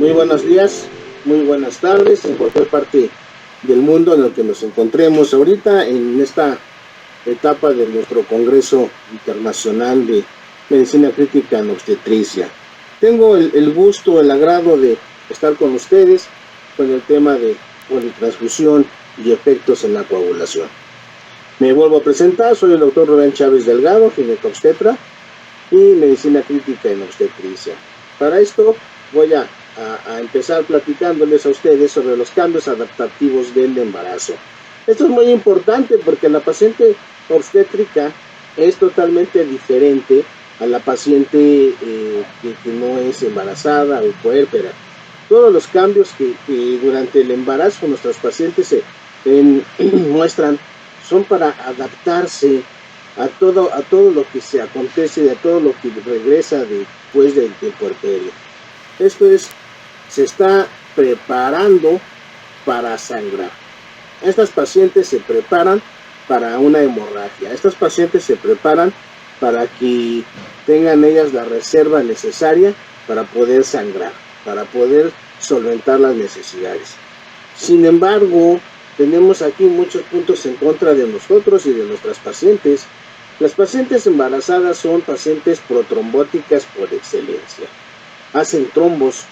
Muy buenos días, muy buenas tardes en cualquier parte del mundo en el que nos encontremos ahorita en esta etapa de nuestro Congreso Internacional de Medicina Crítica en Obstetricia. Tengo el gusto, el agrado de estar con ustedes con el tema de politransfusión y efectos en la coagulación. Me vuelvo a presentar, soy el doctor Rubén Chávez Delgado, ginecobstetra y medicina crítica en obstetricia. Para esto voy a empezar platicándoles a ustedes sobre los cambios adaptativos del embarazo. Esto es muy importante porque la paciente obstétrica es totalmente diferente a la paciente que no es embarazada o puérpera. Todos los cambios que durante el embarazo nuestros pacientes se muestran son para adaptarse a todo lo que se acontece, a todo lo que regresa después del puerperio. Esto es, se está preparando para sangrar. Estas pacientes se preparan para una hemorragia. Estas pacientes se preparan para que tengan ellas la reserva necesaria para poder sangrar, para poder solventar las necesidades. Sin embargo, tenemos aquí muchos puntos en contra de nosotros y de nuestras pacientes. Las pacientes embarazadas son pacientes protrombóticas por excelencia. Hacen trombos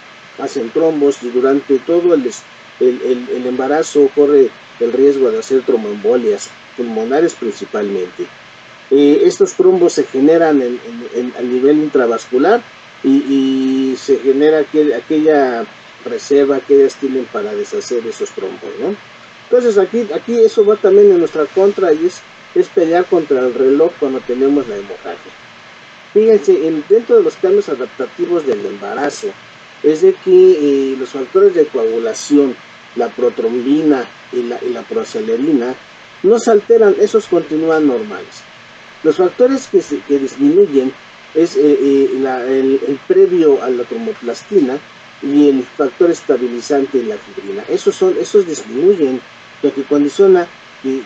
y durante todo el embarazo corre el riesgo de hacer tromboembolias pulmonares principalmente. Estos trombos se generan a nivel intravascular y se genera aquella reserva que ellas tienen para deshacer esos trombos, ¿no? Entonces aquí eso va también en nuestra contra y es pelear contra el reloj cuando tenemos la hemorragia. Fíjense, dentro de los cambios adaptativos del embarazo, es de que los factores de coagulación, la protrombina y la procelerina, no se alteran, esos continúan normales. Los factores que disminuyen es el previo a la tromboplastina y el factor estabilizante y la fibrina. Esos disminuyen, lo que condiciona que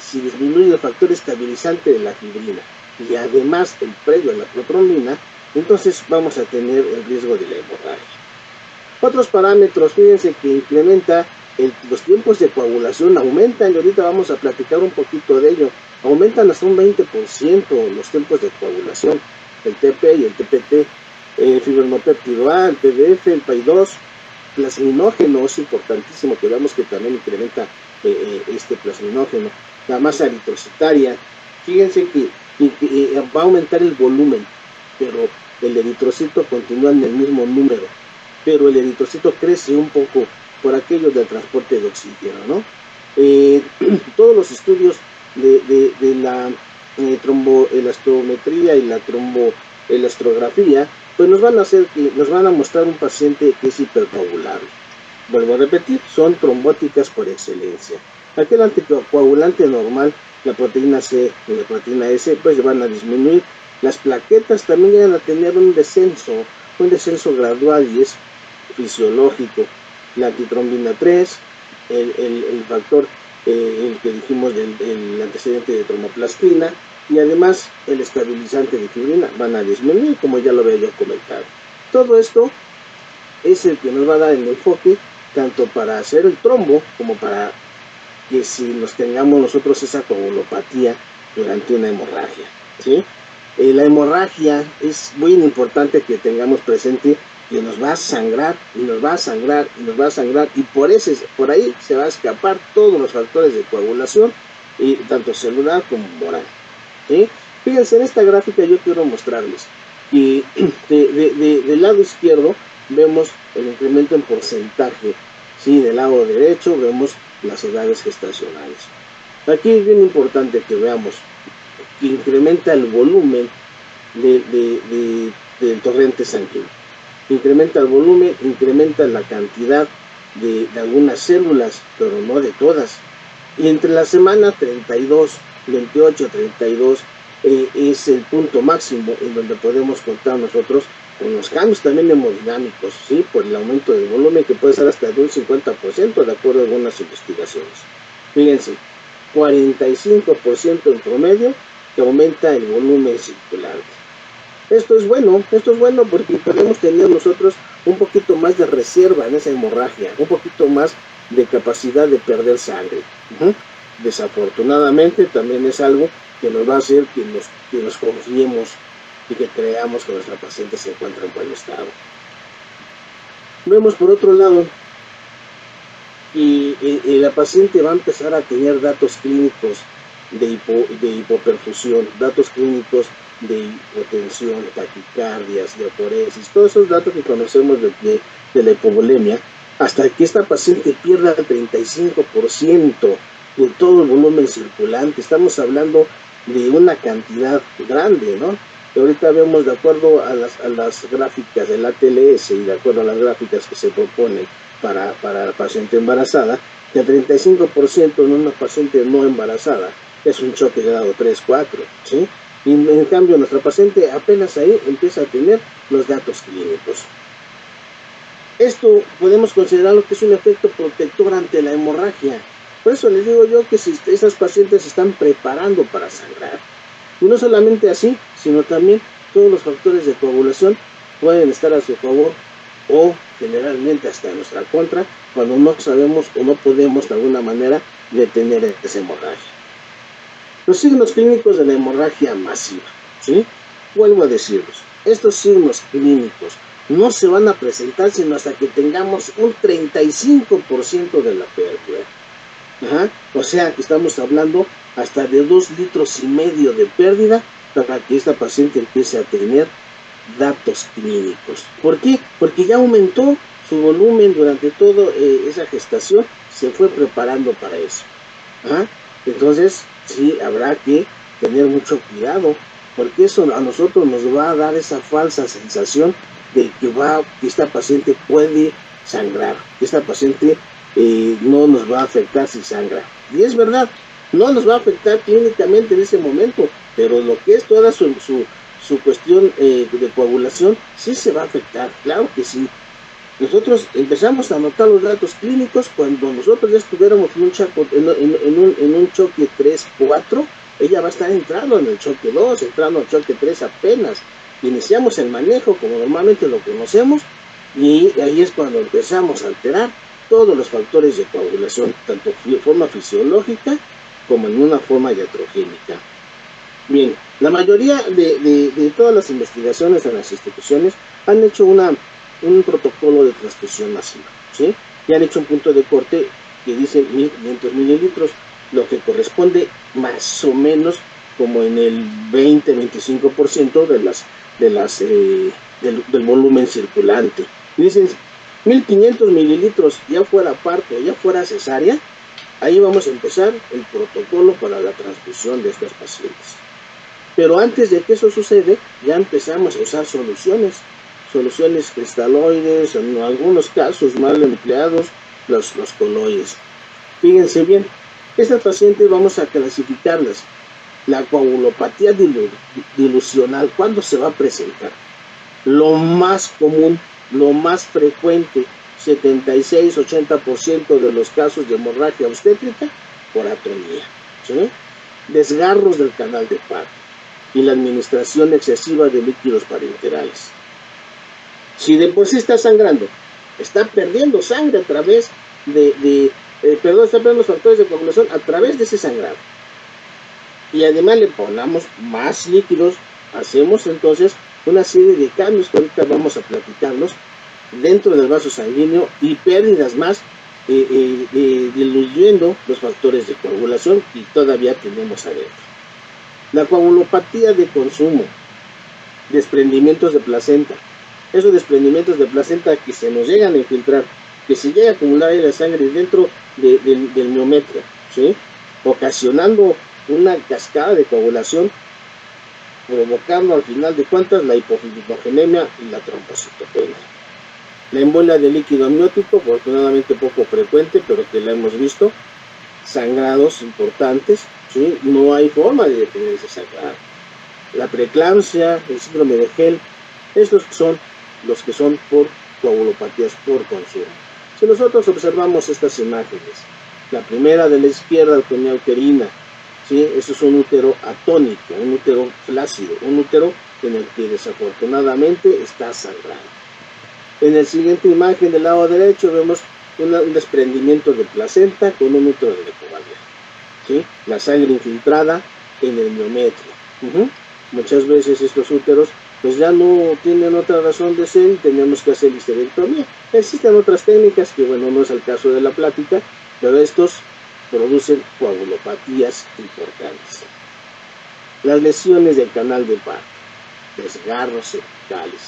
si disminuye el factor estabilizante de la fibrina y además el previo a la protrombina, entonces vamos a tener el riesgo de la hemorragia. Otros parámetros, fíjense que incrementa los tiempos de coagulación, aumentan, y ahorita vamos a platicar un poquito de ello, aumentan hasta un 20% los tiempos de coagulación, el TP y el TPT, el fibrinopéptido A, el PDF, el PAI2, plasminógeno, es importantísimo que veamos que también incrementa este plasminógeno, la masa eritrocitaria. Fíjense que va a aumentar el volumen, pero el eritrocito continúa en el mismo número, pero el eritrocito crece un poco por aquello del transporte de oxígeno, ¿no? Todos los estudios de la tromboelastometría y la tromboelastrografía pues nos van a mostrar un paciente que es hipercoagulable. Vuelvo a repetir, son trombóticas por excelencia. Aquel anticoagulante normal, la proteína C y la proteína S, pues van a disminuir. Las plaquetas también llegan a tener un descenso gradual y es fisiológico. La antitrombina 3, el factor, el que dijimos del antecedente de tromboplastina, y además el estabilizante de fibrina van a disminuir, como ya lo había yo comentado. Todo esto es el que nos va a dar el enfoque tanto para hacer el trombo como para que si nos tengamos nosotros esa coagulopatía durante una hemorragia, ¿sí? La hemorragia es muy importante que tengamos presente que nos va a sangrar y nos va a sangrar y nos va a sangrar, y por ahí se va a escapar todos los factores de coagulación, y tanto celular como moral, ¿sí? Fíjense, en esta gráfica yo quiero mostrarles que del lado izquierdo vemos el incremento en porcentaje, ¿sí? Del lado derecho vemos las edades gestacionales. Aquí es bien importante que veamos que incrementa el volumen del torrente sanguíneo. Incrementa el volumen, incrementa la cantidad de algunas células, pero no de todas. Y entre la semana 32, 28, 32 es el punto máximo en donde podemos contar nosotros con los cambios también hemodinámicos, ¿sí? Por el aumento del volumen que puede ser hasta de un 50% de acuerdo a algunas investigaciones. Fíjense, 45% en promedio que aumenta el volumen circulante. Esto es bueno porque podemos tener nosotros un poquito más de reserva en esa hemorragia, un poquito más de capacidad de perder sangre. Desafortunadamente también es algo que nos va a hacer que nos confiemos y que creamos que nuestra paciente se encuentra en buen estado. Vemos por otro lado y la paciente va a empezar a tener datos clínicos de hipoperfusión, datos clínicos de hipotensión, taquicardias, diaforesis, todos esos datos que conocemos de la hipovolemia, hasta que esta paciente pierda el 35% de todo el volumen circulante. Estamos hablando de una cantidad grande, ¿no? Que ahorita vemos, de acuerdo a las gráficas del ATLS y de acuerdo a las gráficas que se proponen para la paciente embarazada, que el 35% en una paciente no embarazada es un choque de grado 3, 4, ¿sí? Y en cambio nuestra paciente apenas ahí empieza a tener los datos clínicos. Esto podemos considerarlo que es un efecto protector ante la hemorragia. Por eso les digo yo que si esas pacientes se están preparando para sangrar, y no solamente así, sino también todos los factores de coagulación pueden estar a su favor o generalmente hasta en nuestra contra cuando no sabemos o no podemos de alguna manera detener esa hemorragia. Los signos clínicos de la hemorragia masiva, ¿sí? Vuelvo a decirlos, estos signos clínicos no se van a presentar sino hasta que tengamos un 35% de la pérdida. O sea que estamos hablando hasta de 2,5 litros de pérdida para que esta paciente empiece a tener datos clínicos. ¿Por qué? Porque ya aumentó su volumen durante toda esa gestación, se fue preparando para eso. Entonces, sí, habrá que tener mucho cuidado, porque eso a nosotros nos va a dar esa falsa sensación de que esta paciente puede sangrar, que esta paciente no nos va a afectar si sangra. Y es verdad, no nos va a afectar clínicamente en ese momento, pero lo que es toda su cuestión de coagulación, sí se va a afectar, claro que sí. Nosotros empezamos a notar los datos clínicos cuando nosotros ya estuviéramos en un choque 3, 4, ella va a estar entrando en el choque 2, entrando en el choque 3 apenas. Iniciamos el manejo como normalmente lo conocemos y ahí es cuando empezamos a alterar todos los factores de coagulación, tanto de forma fisiológica como en una forma iatrogénica. Bien, la mayoría de todas las investigaciones en las instituciones han hecho un protocolo de transfusión masiva, ¿sí? Y han hecho un punto de corte que dice 1.500 mililitros, lo que corresponde más o menos como en el 20-25% del volumen circulante. Y dicen 1.500 mililitros, ya fuera parto, ya fuera cesárea, ahí vamos a empezar el protocolo para la transfusión de estas pacientes. Pero antes de que eso sucede, ya empezamos a usar soluciones cristaloides, en algunos casos mal empleados, los coloides. Fíjense bien, estas pacientes vamos a clasificarlas. La coagulopatía dilucional, ¿cuándo se va a presentar? Lo más común, lo más frecuente, 76-80% de los casos de hemorragia obstétrica por atonía, ¿sí? Desgarros del canal de parto y la administración excesiva de líquidos parenterales. Si de por sí está sangrando, está perdiendo sangre a través está perdiendo los factores de coagulación a través de ese sangrado. Y además le ponemos más líquidos, hacemos entonces una serie de cambios que ahorita vamos a platicarlos dentro del vaso sanguíneo y pérdidas más, diluyendo los factores de coagulación y todavía tenemos adentro. La coagulopatía de consumo, desprendimientos de placenta. Esos desprendimientos de placenta que se nos llegan a infiltrar, que se llega a acumular ahí la sangre dentro del miometrio, ¿sí? Ocasionando una cascada de coagulación, provocando al final de cuentas la hipofilinogenemia y la trombocitopenia. La embolia de líquido amniótico, afortunadamente poco frecuente, pero que la hemos visto, sangrados importantes, ¿sí? No hay forma de detener ese sangrado. La preeclampsia, el síndrome de Hell, estos son los que son por coagulopatías por consumo. Si nosotros observamos estas imágenes, la primera de la izquierda, atonía uterina, ¿sí? Eso es un útero atónico, un útero flácido, un útero en el que desafortunadamente está sangrando. En la siguiente imagen del lado derecho vemos un desprendimiento de placenta con un útero de cobalidad, ¿sí? La sangre infiltrada en el miometrio. Muchas veces estos úteros pues ya no tienen otra razón de ser y tenemos que hacer histerectomía. Existen otras técnicas que, bueno, no es el caso de la plática, pero estos producen coagulopatías importantes. Las lesiones del canal de parto, desgarros cervicales,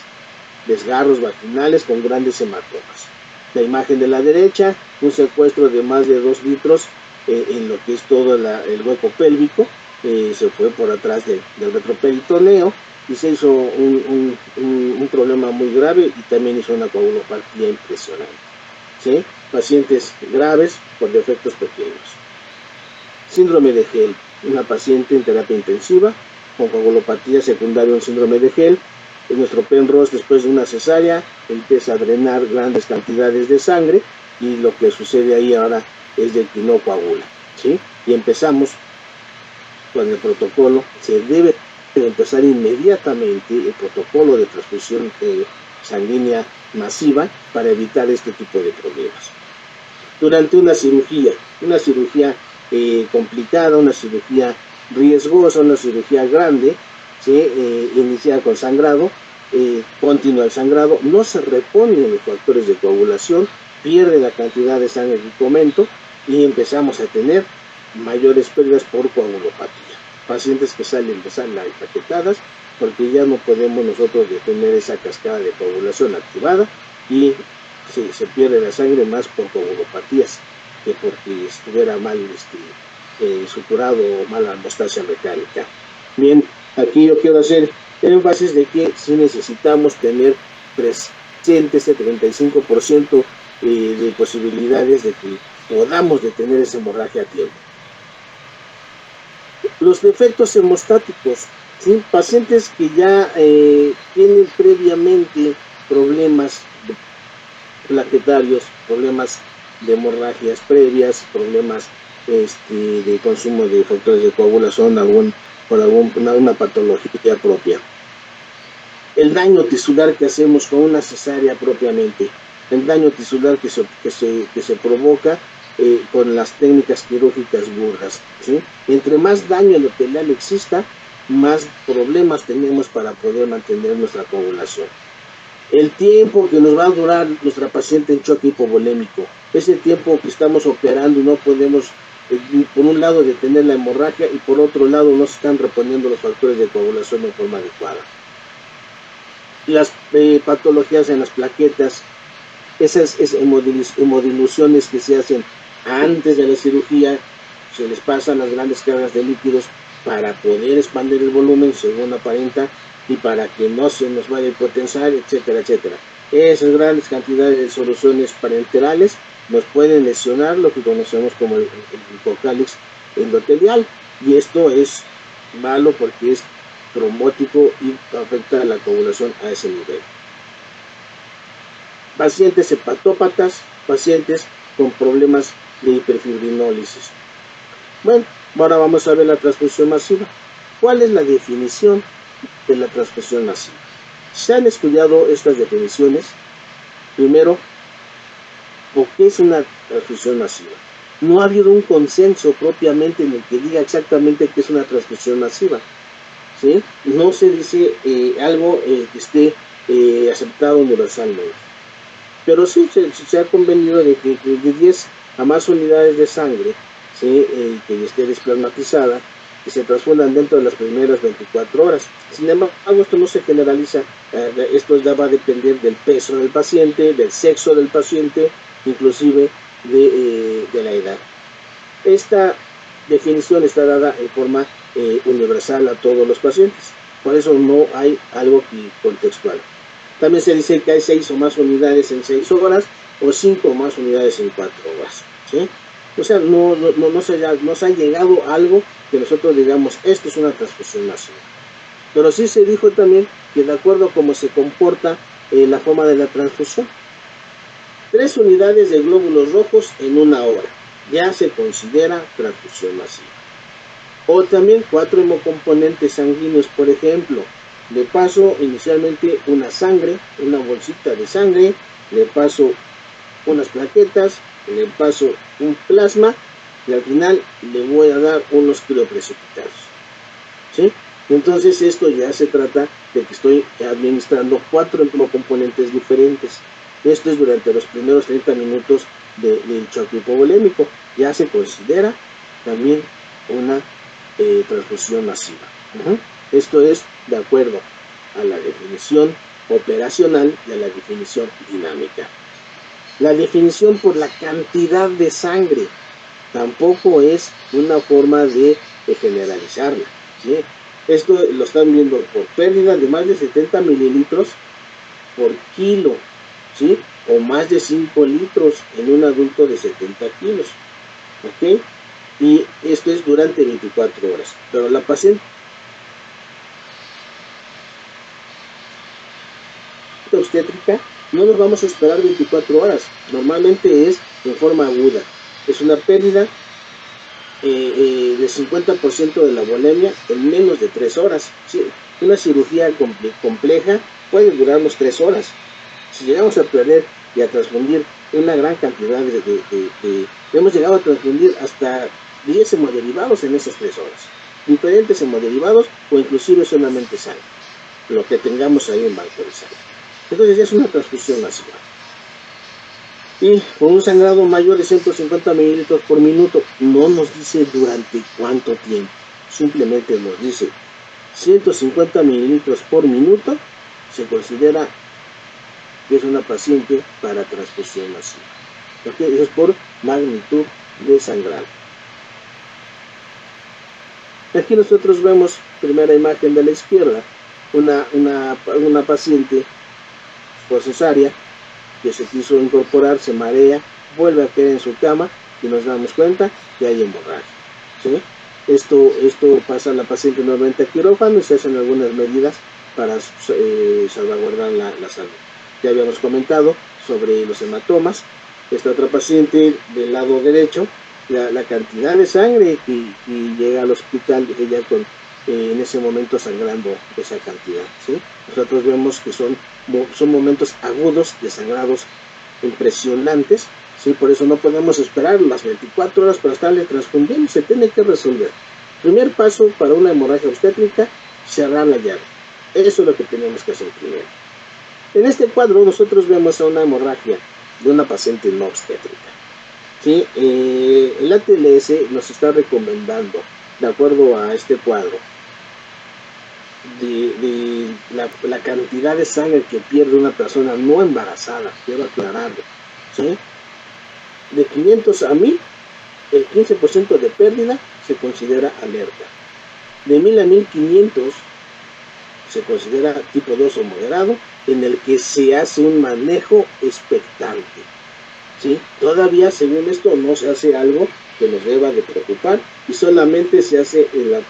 desgarros vaginales con grandes hematomas. La imagen de la derecha, un secuestro de más de 2 litros en lo que es todo el hueco pélvico, se fue por atrás del retroperitoneo y se hizo un problema muy grave y también hizo una coagulopatía impresionante, ¿sí? Pacientes graves por defectos pequeños. Síndrome de Hell, una paciente en terapia intensiva con coagulopatía secundaria a un síndrome de Hell. Nuestro Penrose, después de una cesárea, empieza a drenar grandes cantidades de sangre y lo que sucede ahí ahora es de que no coagula, ¿sí? Y empezamos con el protocolo. Se debe empezar inmediatamente el protocolo de transfusión sanguínea masiva para evitar este tipo de problemas. Durante una cirugía complicada, una cirugía riesgosa, una cirugía grande, ¿sí? Iniciada con sangrado, continúa el sangrado, no se reponen los factores de coagulación, pierde la cantidad de sangre que comento y empezamos a tener mayores pérdidas por coagulopatía. Pacientes que salen empaquetadas porque ya no podemos nosotros detener esa cascada de coagulación activada y se pierde la sangre más por coagulopatías que porque estuviera mal suturado o mala hemostasia mecánica. Bien, aquí yo quiero hacer énfasis de que sí necesitamos tener presente ese 35% de posibilidades de que podamos detener esa hemorragia a tiempo. Los defectos hemostáticos, ¿sí? Pacientes que ya tienen previamente problemas plaquetarios, problemas de hemorragias previas, problemas de consumo de factores de coagulación por alguna patología propia. El daño tisular que hacemos con una cesárea propiamente, el daño tisular que se provoca con las técnicas quirúrgicas burdas, ¿sí? Entre más daño endotelial exista, más problemas tenemos para poder mantener nuestra coagulación. El tiempo que nos va a durar nuestra paciente en choque hipovolémico, ese tiempo que estamos operando y no podemos, por un lado, detener la hemorragia y por otro lado no se están reponiendo los factores de coagulación de forma adecuada. Las patologías en las plaquetas, esas hemodiluciones que se hacen antes de la cirugía, se les pasan las grandes cargas de líquidos para poder expandir el volumen según aparenta y para que no se nos vaya a hipotensar, etcétera, etcétera. Esas grandes cantidades de soluciones parenterales nos pueden lesionar lo que conocemos como el hipocálix endotelial, y esto es malo porque es trombótico y afecta la coagulación a ese nivel. Pacientes hepatópatas, pacientes con problemas de hiperfibrinólisis. Bueno, ahora vamos a ver la transfusión masiva. ¿Cuál es la definición de la transfusión masiva? Se han estudiado estas definiciones. Primero, ¿por qué es una transfusión masiva? No ha habido un consenso propiamente en el que diga exactamente qué es una transfusión masiva, ¿sí? No se dice algo que esté aceptado universalmente. Pero sí se ha convenido de que de 10 a más unidades de sangre, ¿sí? Que esté desplasmatizada, que se transfundan dentro de las primeras 24 horas. Sin embargo, esto no se generaliza, esto ya va a depender del peso del paciente, del sexo del paciente, inclusive de la edad. Esta definición está dada en forma universal a todos los pacientes, por eso no hay algo contextual. También se dice que hay 6 o más unidades en 6 horas o 5 o más unidades en 4 horas, ¿sí? O sea, no se ha llegado a algo que nosotros digamos, esto es una transfusión masiva. Pero sí se dijo también que de acuerdo a cómo se comporta la forma de la transfusión, 3 unidades de glóbulos rojos en 1 hora ya se considera transfusión masiva. O también 4 hemocomponentes sanguíneos, por ejemplo, le paso inicialmente una sangre, una bolsita de sangre, le paso unas plaquetas, le paso un plasma y al final le voy a dar unos crioprecipitados, ¿sí? Entonces esto ya se trata de que estoy administrando 4 hemocomponentes diferentes. Esto es durante los primeros 30 minutos del choque hipovolémico. Ya se considera también una transfusión masiva. Esto es de acuerdo a la definición operacional y a la definición dinámica. La definición por la cantidad de sangre tampoco es una forma de generalizarla, ¿sí? Esto lo están viendo por pérdida de más de 70 mililitros por kilo, ¿sí? O más de 5 litros en un adulto de 70 kilos, ¿ok? Y esto es durante 24 horas. Pero la paciente obstétrica no nos vamos a esperar 24 horas. Normalmente es en forma aguda. Es una pérdida de 50% de la volemia en menos de 3 horas. ¿Sí? Una cirugía compleja puede durarnos 3 horas. Si llegamos a perder y a transfundir una gran cantidad hemos llegado a transfundir hasta 10 hemoderivados en esas 3 horas. Diferentes hemoderivados o inclusive solamente sangre, lo que tengamos ahí en banco de sangre. Entonces ya es una transfusión masiva. Y con un sangrado mayor de 150 mililitros por minuto, no nos dice durante cuánto tiempo, simplemente nos dice 150 mililitros por minuto, se considera que es una paciente para transfusión masiva. ¿Okay? Eso es por magnitud de sangrado. Aquí nosotros vemos, primera imagen de la izquierda, una paciente por cesárea que se quiso incorporar, se marea, vuelve a caer en su cama y nos damos cuenta que hay hemorragia, ¿sí? Esto pasa a la paciente nuevamente a quirófano y se hacen algunas medidas para salvaguardar la salud. Ya habíamos comentado sobre los hematomas. Esta otra paciente del lado derecho, la cantidad de sangre que llega al hospital, ella con en ese momento sangrando esa cantidad, ¿sí? Nosotros vemos que son momentos agudos de sangrados impresionantes, ¿sí? Por eso no podemos esperar las 24 horas para estarle transfundiendo, se tiene que resolver. Primer paso para una hemorragia obstétrica, cerrar la llave. Eso es lo que tenemos que hacer primero. En este cuadro nosotros vemos a una hemorragia de una paciente no obstétrica, ¿sí? El ATLS nos está recomendando, de acuerdo a este cuadro, de la cantidad de sangre que pierde una persona no embarazada, quiero aclararlo, ¿sí? De 500 a 1000, el 15% de pérdida se considera alerta. De 1000 a 1500 se considera tipo 2 o moderado, en el que se hace un manejo expectante, ¿sí? Todavía, según esto, no se hace algo que nos deba de preocupar y solamente se hace en la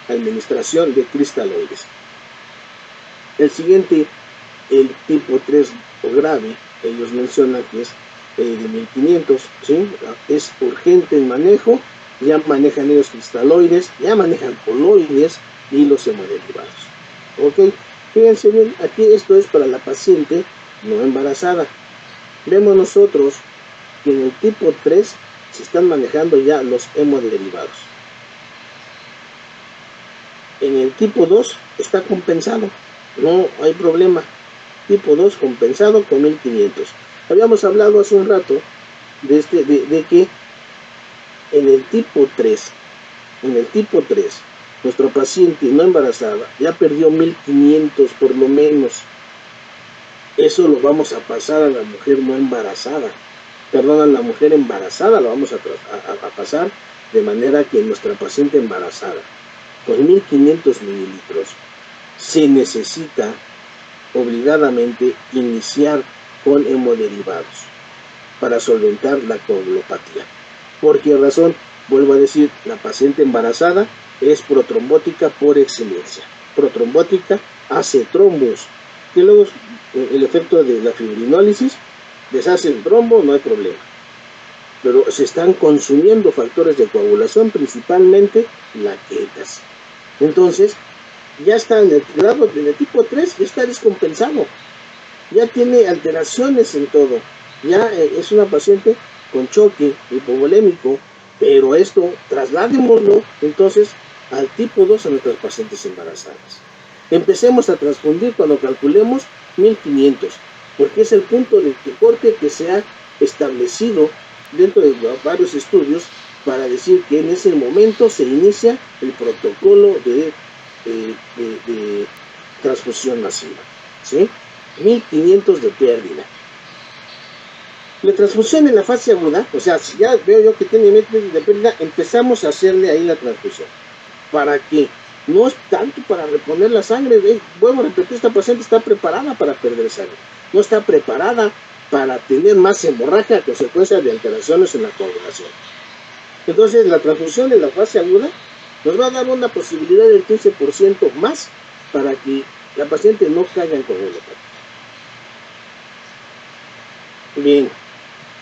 administración de cristaloides. El siguiente, el tipo 3 o grave, ellos mencionan que es de 1500, ¿sí? Es urgente el manejo, ya manejan ellos cristaloides, ya manejan coloides y los hemoderivados. Ok, fíjense bien, aquí esto es para la paciente no embarazada. Vemos nosotros que en el tipo 3 se están manejando ya los hemoderivados. En el tipo 2 está compensado, no hay problema. Tipo 2 compensado con 1500. Habíamos hablado hace un rato de que en el tipo 3, nuestro paciente no embarazada ya perdió 1500 por lo menos. Eso lo vamos a pasar a la mujer no embarazada. Perdón, a la mujer embarazada lo vamos a pasar de manera que nuestra paciente embarazada con 1500 mililitros se necesita obligadamente iniciar con hemoderivados para solventar la coagulopatía. ¿Por qué razón? Vuelvo a decir, la paciente embarazada es protrombótica por excelencia. Protrombótica hace trombos, que luego el efecto de la fibrinólisis deshace el trombo, no hay problema. Pero se están consumiendo factores de coagulación, principalmente plaquetas. Entonces, ya está en el tipo 3, ya está descompensado, ya tiene alteraciones en todo, ya es una paciente con choque hipovolémico, pero esto trasladémoslo entonces al tipo 2 a nuestras pacientes embarazadas. Empecemos a transfundir cuando calculemos 1500, porque es el punto de corte que se ha establecido dentro de varios estudios para decir que en ese momento se inicia el protocolo de transfusión masiva, ¿sí? 1500 de pérdida. La transfusión en la fase aguda, o sea, si ya veo yo que tiene 1500 de pérdida, empezamos a hacerle ahí la transfusión. ¿Para qué? No es tanto para reponer la sangre, vuelvo a repetir, esta paciente está preparada para perder sangre, no está preparada para tener más hemorragia a consecuencia de alteraciones en la coagulación. Entonces, la transfusión en la fase aguda nos va a dar una posibilidad del 15% más para que la paciente no caiga en coagulopatía. Bien,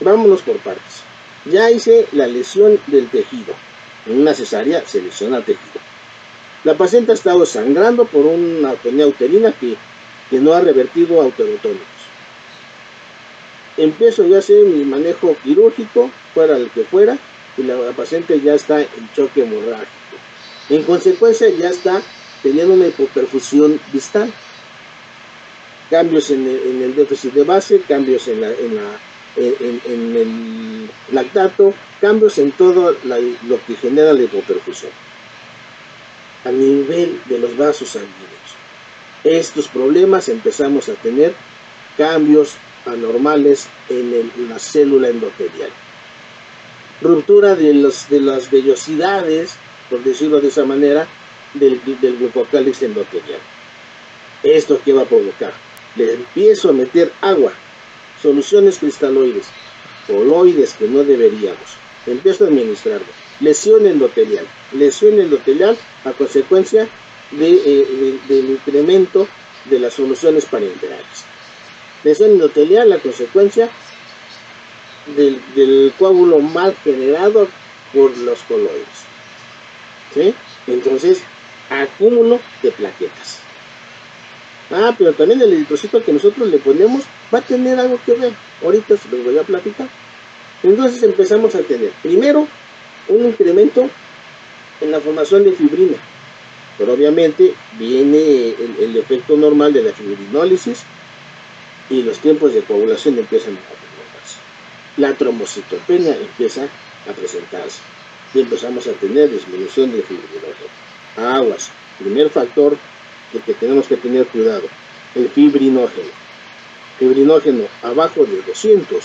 vámonos por partes. Ya hice la lesión del tejido. En una cesárea se lesiona el tejido. La paciente ha estado sangrando por una apnea uterina que no ha revertido a uterotónicos. Empiezo yo a hacer mi manejo quirúrgico, fuera el que fuera, y la paciente ya está en choque hemorrágico. En consecuencia ya está teniendo una hipoperfusión distal. Cambios en el déficit de base, cambios en el lactato, cambios en todo lo que genera la hipoperfusión. A nivel de los vasos sanguíneos, estos problemas empezamos a tener cambios anormales en la célula endotelial. Ruptura de las vellosidades, por decirlo de esa manera, del glucocálix endotelial. ¿Esto qué va a provocar? Le empiezo a meter agua, soluciones cristaloides, coloides que no deberíamos. Empiezo a administrarlo. Lesión endotelial a consecuencia del incremento de las soluciones parenterales. Lesión endotelial a consecuencia del coágulo mal generado por los coloides, ¿sí? Entonces, acúmulo de plaquetas. Pero también el eritrocito que nosotros le ponemos va a tener algo que ver. Ahorita se los voy a platicar. Entonces empezamos a tener, primero, un incremento en la formación de fibrina. Pero obviamente viene el efecto normal de la fibrinólisis y los tiempos de coagulación empiezan a prolongarse. La trombocitopenia empieza a presentarse y empezamos a tener disminución del fibrinógeno. Aguas, primer factor del que tenemos que tener cuidado, el fibrinógeno. Fibrinógeno abajo de 200,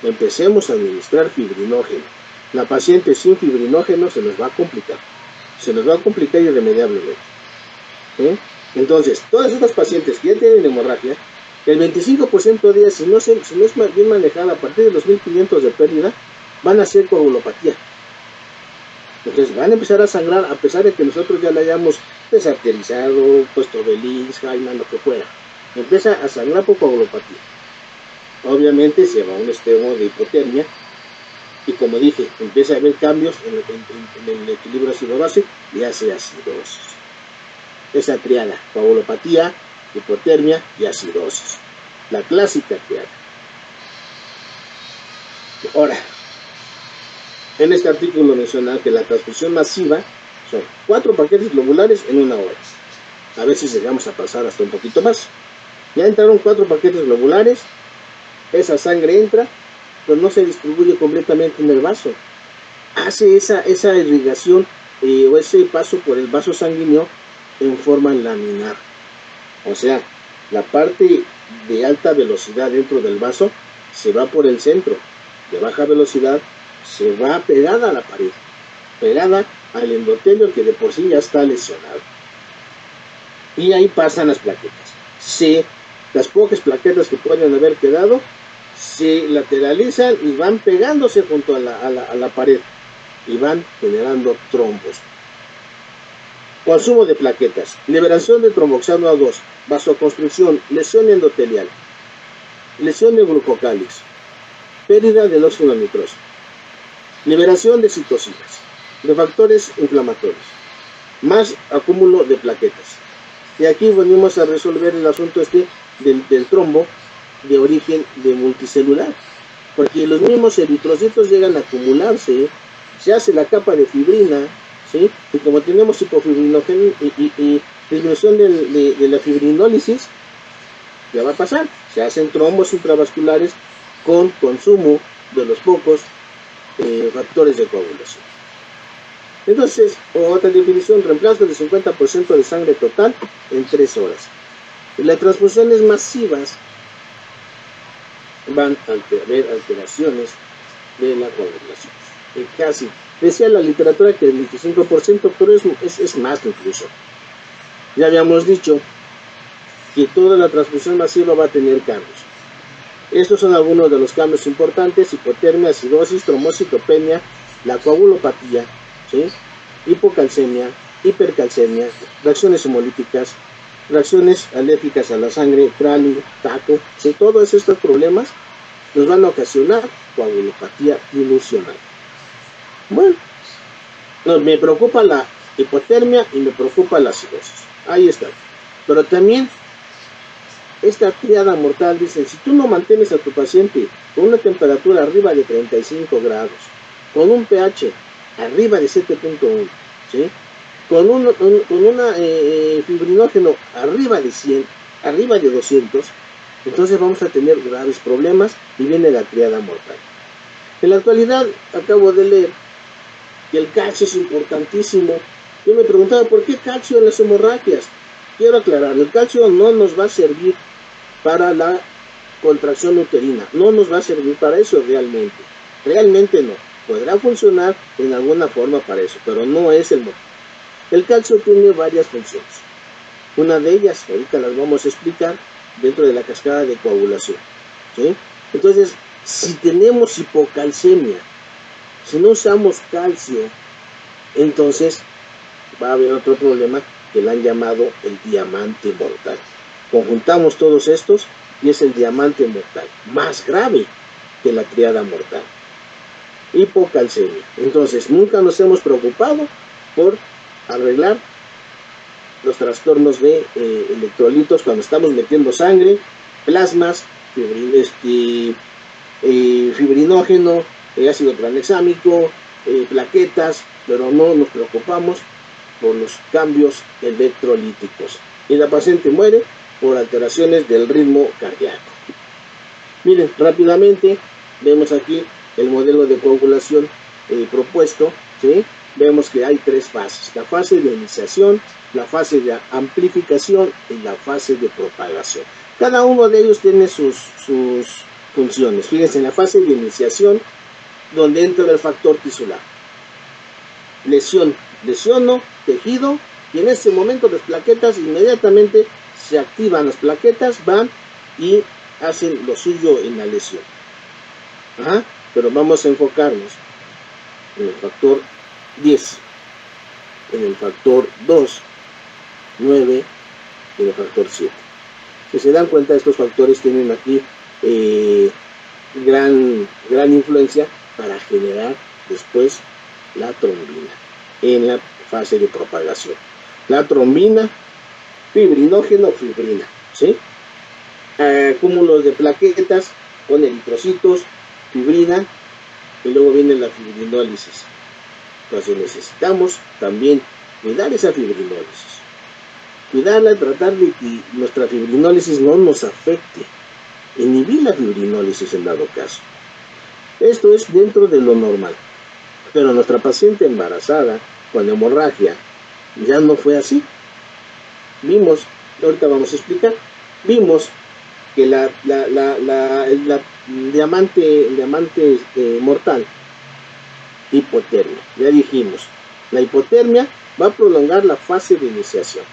empecemos a administrar fibrinógeno. La paciente sin fibrinógeno se nos va a complicar irremediablemente. ¿Sí? Entonces, todas estas pacientes que ya tienen hemorragia, el 25% de ellas, si no es bien manejada a partir de los 1500 de pérdida, van a ser coagulopatía. Entonces van a empezar a sangrar a pesar de que nosotros ya la hayamos desarterizado, puesto Belins, Hyman, lo que fuera. Empieza a sangrar por coagulopatía. Obviamente se va a un extremo de hipotermia y, como dije, empieza a haber cambios en el equilibrio ácido-base y hace acidosis. Esa triada, coagulopatía, hipotermia y acidosis. La clásica triada. Ahora, en este artículo menciona que la transfusión masiva son 4 paquetes globulares en 1 hora. A veces llegamos a pasar hasta un poquito más. Ya entraron 4 paquetes globulares, esa sangre entra, pero no se distribuye completamente en el vaso. Hace esa irrigación o ese paso por el vaso sanguíneo en forma laminar. O sea, la parte de alta velocidad dentro del vaso se va por el centro, de baja velocidad se va pegada a la pared, pegada al endotelio que de por sí ya está lesionado. Y ahí pasan las plaquetas. Las pocas plaquetas que pueden haber quedado se lateralizan y van pegándose junto a la pared y van generando trombos. Consumo de plaquetas, liberación de tromboxano A2, vasoconstricción, lesión endotelial, lesión de glucocálix, pérdida del óxido nitroso, liberación de citocinas, de factores inflamatorios, más acúmulo de plaquetas. Y aquí venimos a resolver el asunto del trombo de origen de multicelular, porque los mismos eritrocitos llegan a acumularse, se hace la capa de fibrina, ¿sí? Y como tenemos hipofibrinógeno y disminución de la fibrinólisis, ¿qué va a pasar? Se hacen trombos intravasculares con consumo de los pocos factores de coagulación. Entonces, otra definición, reemplazo del 50% de sangre total en 3 horas. Las transfusiones masivas van a haber alteraciones de la coagulación. Casi, decía la literatura que el 25%, pero es más incluso. Ya habíamos dicho que toda la transfusión masiva va a tener cambios. Estos son algunos de los cambios importantes: hipotermia, acidosis, trombocitopenia, la coagulopatía, ¿sí? Hipocalcemia, hipercalcemia, reacciones hemolíticas, reacciones alérgicas a la sangre, cráneo, taco, ¿sí? Todos estos problemas nos van a ocasionar coagulopatía dilucional. Bueno, me preocupa la hipotermia y me preocupa la acidosis. Ahí está. Pero también esta triada mortal, dicen, si tú no mantienes a tu paciente con una temperatura arriba de 35 grados, con un pH arriba de 7.1, ¿sí? Con una fibrinógeno arriba de 100, arriba de 200, entonces vamos a tener graves problemas y viene la triada mortal. En la actualidad, acabo de leer que el calcio es importantísimo. Yo me preguntaba, ¿por qué calcio en las hemorragias? Quiero aclarar, el calcio no nos va a servir para la contracción uterina, no nos va a servir para eso realmente no. Podrá funcionar en alguna forma para eso, pero no es el motivo. El calcio tiene varias funciones. Una de ellas, ahorita las vamos a explicar, dentro de la cascada de coagulación, ¿sí? Entonces, si tenemos hipocalcemia, si no usamos calcio, entonces va a haber otro problema que le han llamado el diamante mortal. Conjuntamos todos estos y es el diamante mortal, más grave que la triada mortal. Hipocalcemia. Entonces, nunca nos hemos preocupado por arreglar los trastornos de electrolitos cuando estamos metiendo sangre, plasmas, fibrinógeno, ácido tranexámico, plaquetas, pero no nos preocupamos por los cambios electrolíticos. Y la paciente muere por alteraciones del ritmo cardíaco. Miren, rápidamente, vemos aquí el modelo de coagulación propuesto, ¿sí? Vemos que hay 3 fases: la fase de iniciación, la fase de amplificación y la fase de propagación. Cada uno de ellos tiene sus funciones. Fíjense, en la fase de iniciación, donde entra el factor tisular. Lesiono tejido, y en ese momento las plaquetas inmediatamente se activan, las plaquetas van y hacen lo suyo en la lesión. Pero vamos a enfocarnos en el factor 10, en el factor 2, 9 y en el factor 7. Si se dan cuenta, estos factores tienen aquí gran influencia para generar después la trombina en la fase de propagación. La trombina, fibrinógeno, fibrina, ¿sí? Cúmulos de plaquetas con eritrocitos, fibrina, y luego viene la fibrinólisis. Entonces necesitamos también cuidar esa fibrinólisis, cuidarla, tratar de que nuestra fibrinólisis no nos afecte, inhibir la fibrinólisis en dado caso. Esto es dentro de lo normal. Pero nuestra paciente embarazada con hemorragia ya no fue así. Vimos, ahorita vamos a explicar, vimos que el diamante mortal, hipotermia. Ya dijimos, la hipotermia va a prolongar la fase de iniciación,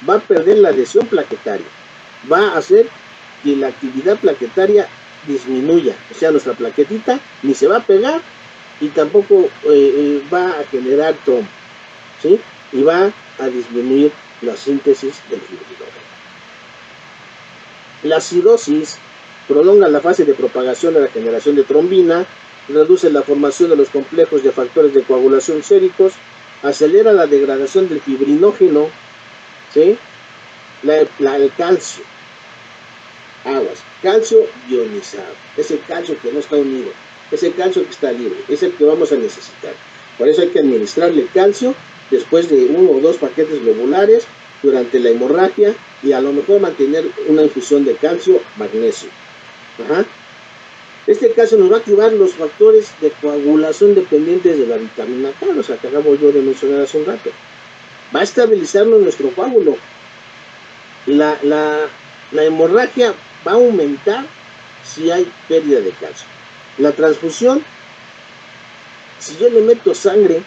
va a perder la adhesión plaquetaria, va a hacer que la actividad plaquetaria disminuya, o sea, nuestra plaquetita ni se va a pegar y tampoco va a generar trombo, ¿sí? Y va a disminuir la síntesis del fibrinógeno. La acidosis prolonga la fase de propagación de la generación de trombina, reduce la formación de los complejos de factores de coagulación séricos, acelera la degradación del fibrinógeno, ¿sí? El calcio, aguas, calcio ionizado, ese calcio que no está unido, ese calcio que está libre, es el que vamos a necesitar. Por eso hay que administrarle calcio después de 1 o 2 paquetes globulares durante la hemorragia y a lo mejor mantener una infusión de calcio, magnesio. Ajá. Este calcio nos va a activar los factores de coagulación dependientes de la vitamina K, los que acabo yo de mencionar hace un rato. Va a estabilizarnos nuestro coágulo. La hemorragia va a aumentar si hay pérdida de calcio. La transfusión, si yo le meto sangre,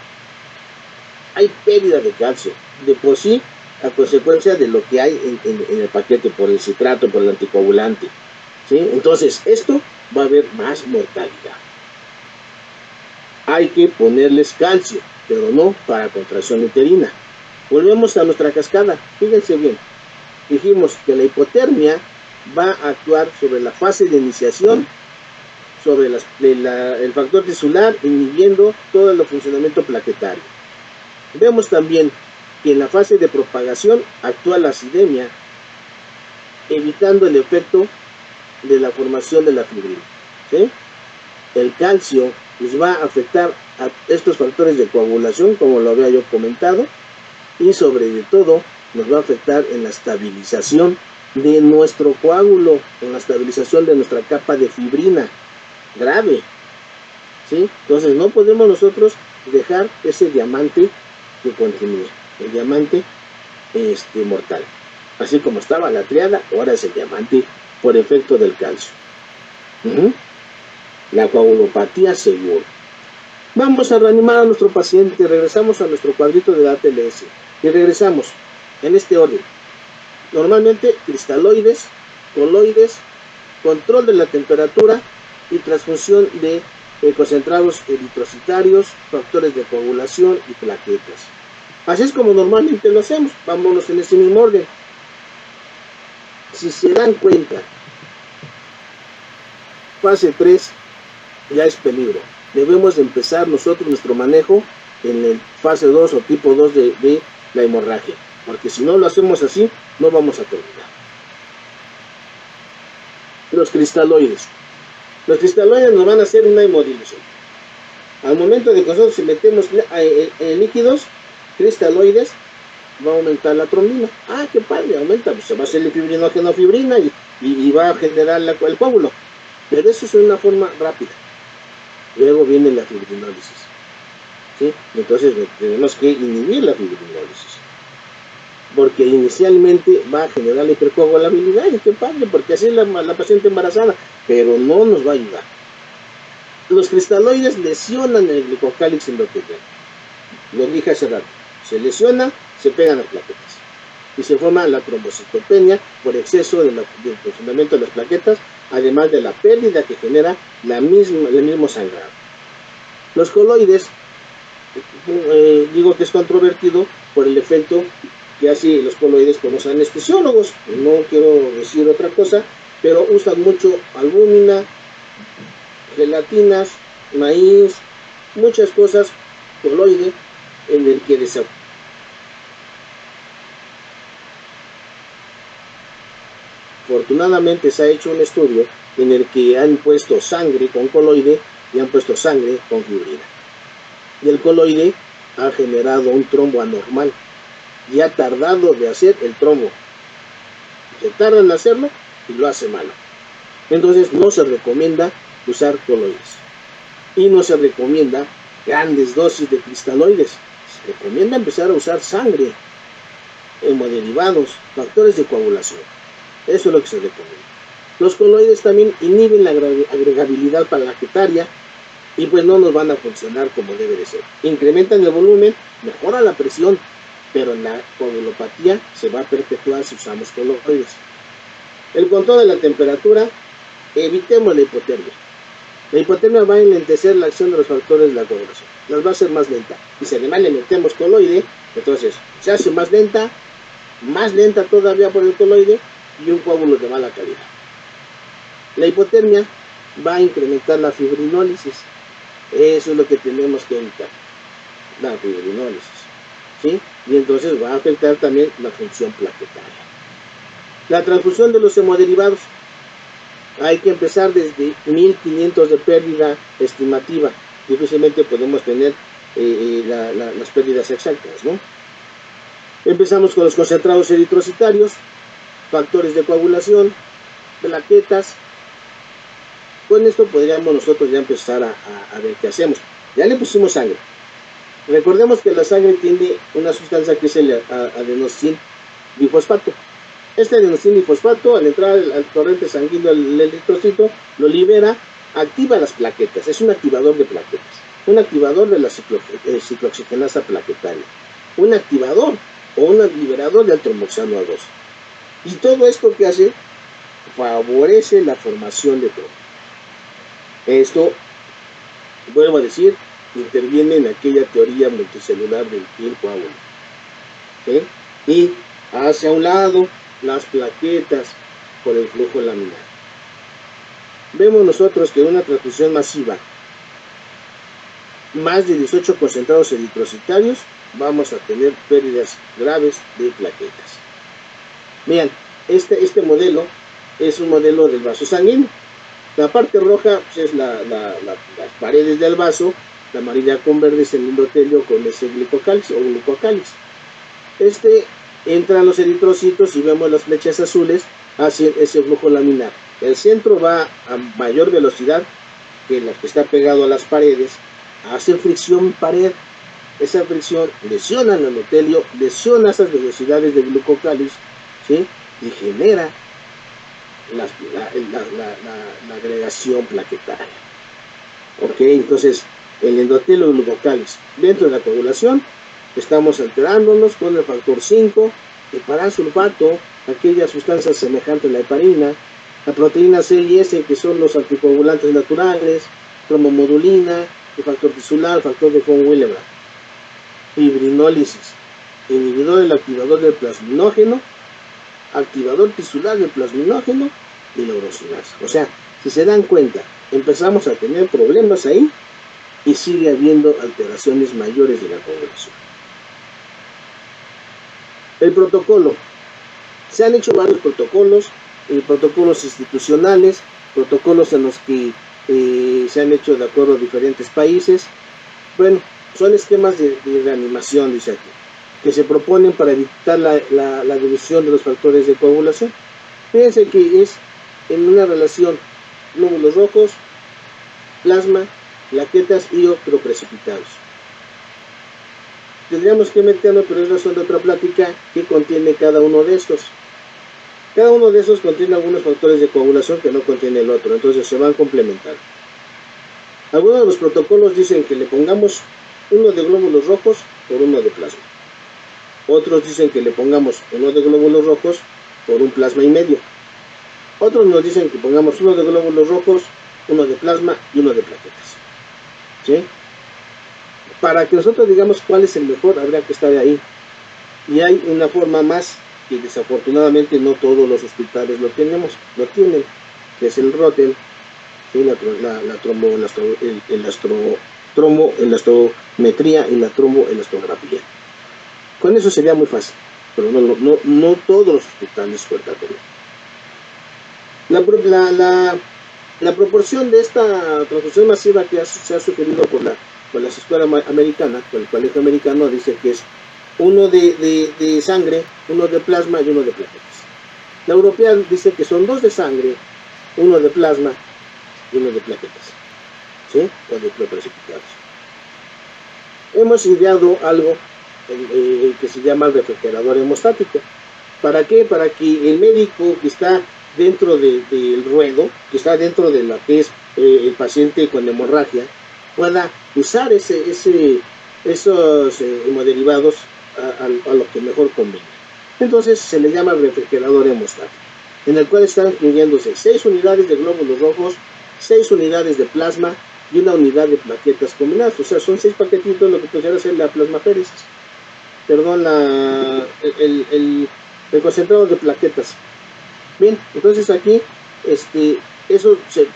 hay pérdida de calcio. De por sí, a consecuencia de lo que hay en el paquete, por el citrato, por el anticoagulante. ¿Sí? Entonces, esto va a haber más mortalidad. Hay que ponerles calcio, pero no para contracción uterina. Volvemos a nuestra cascada. Fíjense bien. Dijimos que la hipotermia va a actuar sobre la fase de iniciación, sobre el factor tisular, inhibiendo todo el funcionamiento plaquetario. Vemos también que en la fase de propagación actúa la acidemia, evitando el efecto de la formación de la fibrina. ¿Sí? El calcio les va a afectar a estos factores de coagulación, como lo había yo comentado, y sobre todo nos va a afectar en la estabilización de nuestro coágulo, en la estabilización de nuestra capa de fibrina, grave. ¿Sí? Entonces no podemos nosotros dejar ese diamante que continúe, el diamante mortal. Así como estaba la triada, ahora es el diamante por efecto del calcio. La coagulopatía segura. Vamos a reanimar a nuestro paciente, regresamos a nuestro cuadrito de ATLS y regresamos en este orden. Normalmente cristaloides, coloides, control de la temperatura y transfusión de concentrados eritrocitarios, factores de coagulación y plaquetas. Así es como normalmente lo hacemos. Vámonos en ese mismo orden. Si se dan cuenta, fase 3 ya es peligro. Debemos de empezar nosotros nuestro manejo en el fase 2 o tipo 2 de la hemorragia, porque si no lo hacemos así, no vamos a terminar. Los cristaloides. Los cristaloides nos van a hacer una hemodilución. Al momento de que nosotros si metemos líquidos cristaloides, va a aumentar la trombina. Ah, qué padre, aumenta, pues se va a hacer el fibrinógeno-fibrina y va a generar el coágulo. Pero eso es una forma rápida. Luego viene la fibrinólisis. ¿Sí? Entonces tenemos que inhibir la fibrinólisis. Porque inicialmente va a generar la hipercoagulabilidad. Y qué padre, porque así es la paciente embarazada. Pero no nos va a ayudar. Los cristaloides lesionan el glicocálix endotelial. Lo dije hace rato. Se lesiona, se pegan las plaquetas. Y se forma la trombocitopenia por exceso del funcionamiento de las plaquetas, además de la pérdida que genera el mismo sangrado. Los coloides, digo que es controvertido por el efecto que hacen los coloides con los anestesiólogos. No quiero decir otra cosa, pero usan mucho albúmina, gelatinas, maíz, muchas cosas coloide en el que afortunadamente se ha hecho un estudio en el que han puesto sangre con coloide y han puesto sangre con fibrina. Y el coloide ha generado un trombo anormal y ha tardado de hacer el trombo. Se tarda en hacerlo y lo hace malo. Entonces no se recomienda usar coloides. Y no se recomienda grandes dosis de cristaloides. Se recomienda empezar a usar sangre, hemoderivados, factores de coagulación. Eso es lo que se recomienda. Los coloides también inhiben la agregabilidad plaquetaria y pues no nos van a funcionar como debe de ser. Incrementan el volumen, mejora la presión, pero la coagulopatía se va a perpetuar si usamos coloides. El control de la temperatura, evitemos la hipotermia. La hipotermia va a enlentecer la acción de los factores de la coagulación, las va a hacer más lenta. Y si además le metemos coloide, entonces se hace más lenta todavía por el coloide y un coágulo de mala calidad. La hipotermia va a incrementar la fibrinólisis. Eso es lo que tenemos que evitar, la fibrinólisis. ¿Sí? Y entonces va a afectar también la función plaquetaria. La transfusión de los hemoderivados. Hay que empezar desde 1500 de pérdida estimativa. Difícilmente podemos tener las pérdidas exactas, ¿no? Empezamos con los concentrados eritrocitarios, factores de coagulación, plaquetas. Con esto podríamos nosotros ya empezar a ver qué hacemos. Ya le pusimos sangre. Recordemos que la sangre tiene una sustancia que es el adenosín bifosfato. Este adenosín bifosfato, al entrar al torrente sanguíneo al eritrocito, lo libera, activa las plaquetas. Es un activador de plaquetas, un activador de la ciclooxigenasa plaquetaria, un activador o un liberador del tromboxano A2. Y todo esto que hace favorece la formación de trombo. Esto, vuelvo a decir, interviene en aquella teoría multicelular del coágulo. ¿Sí? Y hacia un lado las plaquetas por el flujo laminar. Vemos nosotros que en una transfusión masiva, más de 18 concentrados eritrocitarios, vamos a tener pérdidas graves de plaquetas. Vean, este modelo es un modelo del vaso sanguíneo. La parte roja pues, es las paredes del vaso, la amarilla con verde es el endotelio con ese glicocáliz o glucocáliz. Entran los eritrocitos y vemos las flechas azules hacia ese flujo laminar. El centro va a mayor velocidad que la que está pegado a las paredes, hace fricción pared. Esa fricción lesiona el endotelio, lesiona esas velocidades de glucocáliz, ¿sí? Y genera la agregación plaquetaria. Ok, entonces el endotelio glucocáliz dentro de la coagulación, estamos alterándonos con el factor 5, heparansulfato, aquella sustancia semejante a la heparina, la proteína C y S, que son los anticoagulantes naturales, trombomodulina, el factor tisular, el factor de von Willebrand. Fibrinólisis, inhibidor del activador del plasminógeno, activador tisular del plasminógeno y la urosinasa. O sea, si se dan cuenta, empezamos a tener problemas ahí y sigue habiendo alteraciones mayores de la coagulación. El protocolo. Se han hecho varios protocolos, protocolos institucionales, protocolos en los que se han hecho de acuerdo a diferentes países. Bueno, son esquemas de reanimación, dice aquí, que se proponen para evitar la dilución de los factores de coagulación. Fíjense que es en una relación glóbulos rojos, plasma, plaquetas y octoprecipitados. Tendríamos que meternos, pero es razón de otra plática, que contiene cada uno de estos. Cada uno de esos contiene algunos factores de coagulación que no contiene el otro, entonces se van complementando. Algunos de los protocolos dicen que le pongamos uno de glóbulos rojos por uno de plasma. Otros dicen que le pongamos uno de glóbulos rojos por un plasma y medio. Otros nos dicen que pongamos uno de glóbulos rojos, uno de plasma y uno de plaquetas. ¿Sí? Para que nosotros digamos cuál es el mejor, habría que estar ahí. Y hay una forma más que desafortunadamente no todos los hospitales lo tienen, que es el ROTEM, ¿sí? Tromboelastometría y la tromboelastografía. Con eso sería muy fácil, pero no todos los hospitales cuentan con ello. La proporción de esta transfusión masiva que se ha sugerido por las escuelas americanas, por el colegio americano, dice que es uno de sangre, uno de plasma y uno de plaquetas. La europea dice que son 2 de sangre, uno de plasma y uno de plaquetas, ¿sí? O de precipitados. Hemos ideado algo que se llama el refrigerador hemostático. ¿Para qué? Para que el médico que está dentro del ruedo, que está dentro de lo que es el paciente con hemorragia, pueda usar esos hemoderivados a lo que mejor convenga. Entonces se le llama refrigerador hemostático, en el cual están incluyéndose 6 unidades de glóbulos rojos, 6 unidades de plasma y 1 unidad de plaquetas combinadas. O sea, son 6 paquetitos, lo que pudiera ser la plasmaféresis. Perdón, el concentrado de plaquetas. Bien, entonces aquí eso se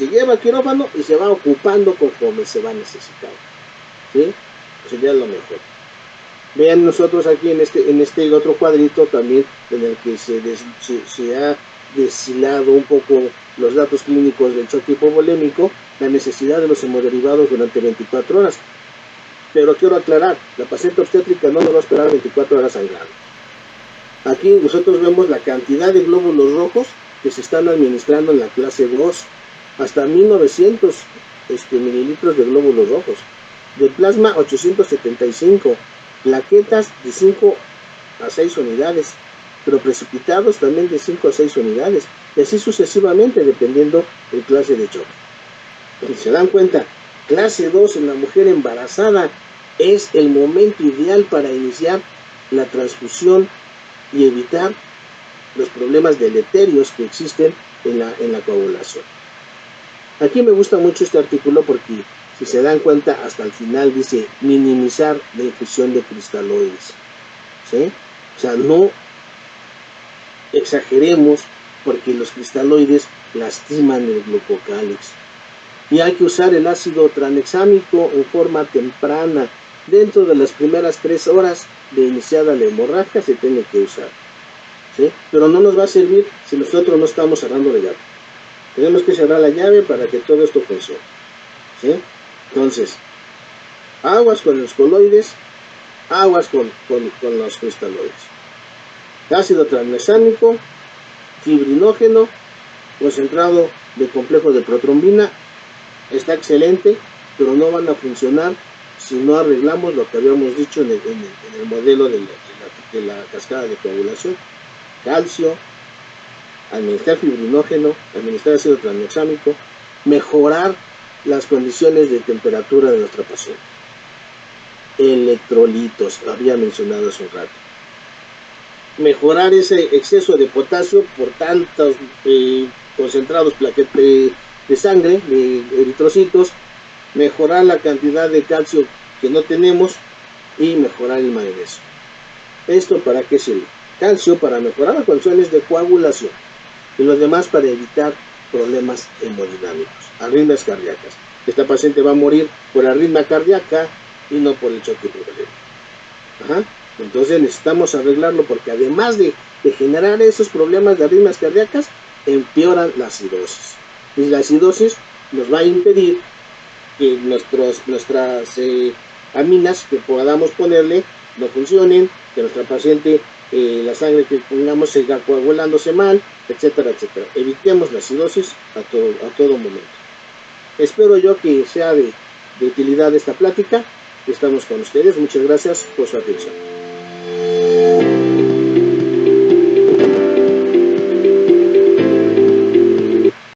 lleva a quirófano y se va ocupando conforme se va necesitando. ¿Sí? Sería lo mejor. Vean nosotros aquí en este otro cuadrito también, en el que se ha deshilado un poco los datos clínicos del choque hipovolémico, la necesidad de los hemoderivados durante 24 horas. Pero quiero aclarar, la paciente obstétrica no nos va a esperar 24 horas sangrando. Aquí nosotros vemos la cantidad de glóbulos rojos que se están administrando en la clase 2, hasta 1900 mililitros de glóbulos rojos, de plasma 875, plaquetas de 5 a 6 unidades, pero precipitados también de 5 a 6 unidades, y así sucesivamente dependiendo del clase de choque. Si se dan cuenta, clase 2 en la mujer embarazada es el momento ideal para iniciar la transfusión y evitar los problemas deleterios que existen en la coagulación. Aquí me gusta mucho este artículo porque, si se dan cuenta, hasta el final dice minimizar la infusión de cristaloides, ¿sí? O sea, no exageremos porque los cristaloides lastiman el glucocálix. Y hay que usar el ácido tranexámico en forma temprana. Dentro de las primeras 3 horas de iniciada la hemorragia se tiene que usar, ¿sí? Pero no nos va a servir si nosotros no estamos cerrando la llave. Tenemos que cerrar la llave para que todo esto funcione, ¿sí? Entonces, aguas con los coloides, aguas con los cristaloides. Ácido tranexámico, fibrinógeno, concentrado de complejo de protrombina, está excelente, pero no van a funcionar si no arreglamos lo que habíamos dicho en el modelo de la cascada de coagulación. Calcio, administrar fibrinógeno, administrar ácido tranexámico, mejorar las condiciones de temperatura de nuestra paciente. Electrolitos, había mencionado hace un rato. Mejorar ese exceso de potasio por tantos concentrados de sangre, de eritrocitos, mejorar la cantidad de calcio que no tenemos y mejorar el magnesio. ¿Esto para qué sirve? Calcio para mejorar las condiciones de coagulación y los demás para evitar problemas hemodinámicos, arritmias cardíacas. Esta paciente va a morir por arritmia cardíaca y no por el choque hipovolémico. Entonces necesitamos arreglarlo porque además de generar esos problemas de arritmias cardíacas, empeoran la acidosis. Y la acidosis nos va a impedir que nuestras aminas que podamos ponerle no funcionen, que nuestra paciente, la sangre que pongamos siga coagulándose mal, etcétera, etcétera. Evitemos la acidosis a todo momento. Espero yo que sea de utilidad esta plática. Estamos con ustedes. Muchas gracias por su atención.